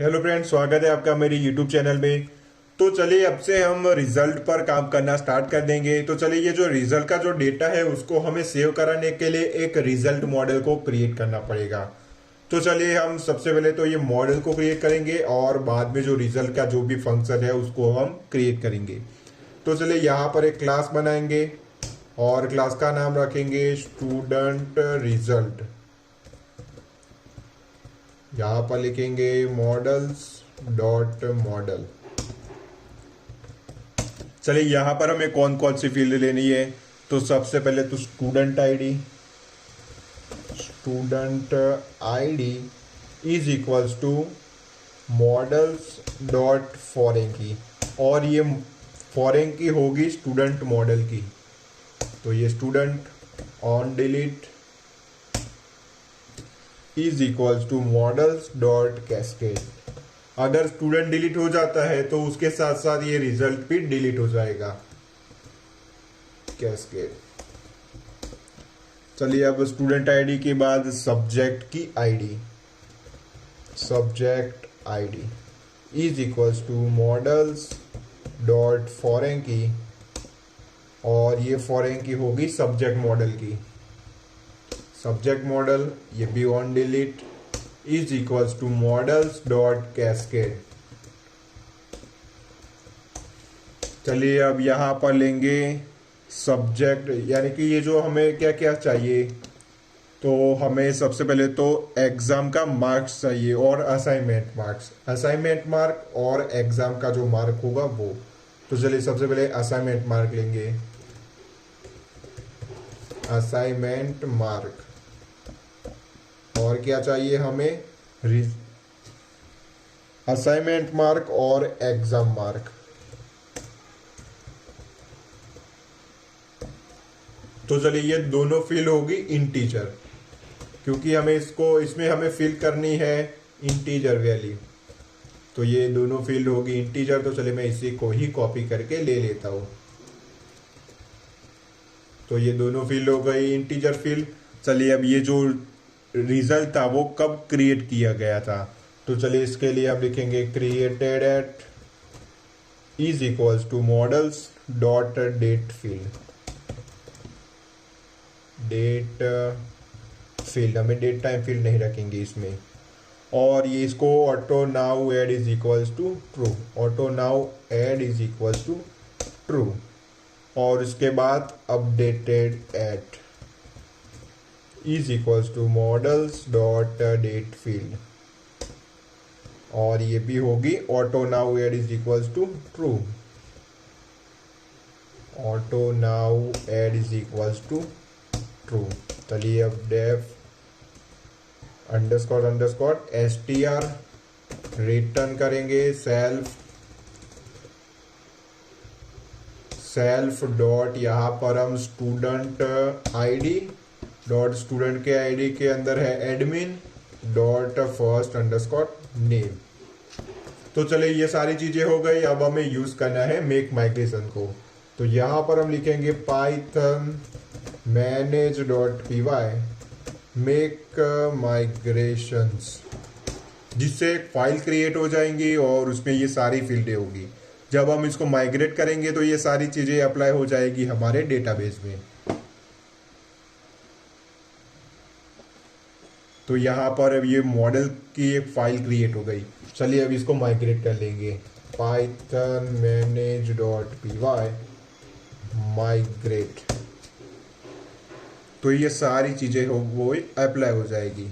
Hello friends, स्वागत है आपका मेरे यूट्यूब चैनल में। तो चलिए अब से हम रिजल्ट पर काम करना स्टार्ट कर देंगे। तो चलिए ये जो रिजल्ट का जो डेटा है उसको हमें सेव कराने के लिए एक रिजल्ट मॉडल को क्रिएट करना पड़ेगा। तो चलिए हम सबसे पहले तो ये मॉडल को क्रिएट करेंगे और बाद में जो रिजल्ट का जो भी फंक्शन है उसको हम क्रिएट करेंगे। तो चलिए यहाँ पर एक क्लास बनाएंगे और क्लास का नाम रखेंगे स्टूडेंट रिजल्ट। यहाँ पर लिखेंगे मॉडल्स डॉट मॉडल। चलिए यहाँ पर हमें कौन कौन सी फील्ड लेनी है। तो सबसे पहले तो student ID is equals to models dot foreign key, और ये फॉरेन की होगी स्टूडेंट मॉडल की। तो ये student on delete is equals to models dot cascade. अगर स्टूडेंट डिलीट हो जाता है तो उसके साथ साथ ये रिजल्ट भी डिलीट हो जाएगा, कैस्केड। चलिए अब स्टूडेंट आईडी के बाद सब्जेक्ट की ID, subject ID is equals to models dot foreign key, और ये फॉरेन की होगी सब्जेक्ट मॉडल की। सब्जेक्ट मॉडल ये भी on delete is equals to models dot cascade. चलिए अब यहां पर लेंगे सब्जेक्ट, यानी कि ये जो हमें क्या क्या चाहिए। तो हमें सबसे पहले तो एग्जाम का मार्क्स चाहिए और असाइनमेंट मार्क्स, असाइनमेंट मार्क और एग्जाम का जो मार्क होगा वो। तो चलिए सबसे पहले असाइनमेंट मार्क लेंगे, असाइनमेंट मार्क। और क्या चाहिए हमें, असाइनमेंट मार्क और एग्जाम मार्क। तो चलिए ये दोनों फिल होगी इंटीजर, क्योंकि हमें इसमें हमें फिल करनी है इंटीजर वैल्यू। तो ये दोनों फील्ड होगी इंटीजर। तो चलिए मैं इसी को ही कॉपी करके ले लेता हूं। तो ये दोनों फील्ड हो गई इंटीजर फील्ड। चलिए अब ये जो रिजल्ट था वो कब क्रिएट किया गया था। तो चलिए इसके लिए आप लिखेंगे created at is equals to models dot date field. Date field, हमें डेट टाइम फील्ड नहीं रखेंगे इसमें। और ये इसको auto now add is equals to true, auto now add is equals to true. और उसके बाद updated at is equals to models dot date field, और ये भी होगी auto now add is equals to true, auto now add is equals to true. चलिए अब def underscore underscore str return करेंगे सेल्फ डॉट, यहाँ पर हम स्टूडेंट आईडी डॉट, स्टूडेंट के आईडी के अंदर है admin dot first underscore name. तो चलिए ये सारी चीजें हो गई। अब हमें यूज करना है मेक माइग्रेशन को। तो यहाँ पर हम लिखेंगे Python manage dot py make migrations, जिससे एक फाइल क्रिएट हो जाएंगी और उसमें ये सारी फील्डें होगी। जब हम इसको माइग्रेट करेंगे तो ये सारी चीजें अप्लाई हो जाएगी हमारे डेटाबेस में। तो यहाँ पर अब ये मॉडल की एक फाइल क्रिएट हो गई। चलिए अब इसको माइग्रेट कर लेंगे, Python manage dot py migrate. तो ये सारी चीजें वो अप्लाई हो जाएगी।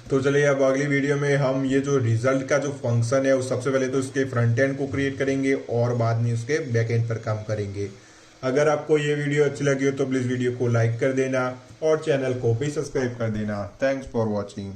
तो चलिए अब अगली वीडियो में हम ये जो रिजल्ट का जो फंक्शन है, उस सबसे पहले तो उसके फ्रंट एंड को क्रिएट करेंगे और बाद में उसके बैक एंड पर काम करेंगे। अगर आपको ये वीडियो अच्छी लगी हो तो प्लीज़ वीडियो को लाइक कर देना और चैनल को भी सब्सक्राइब कर देना। Thanks for watching.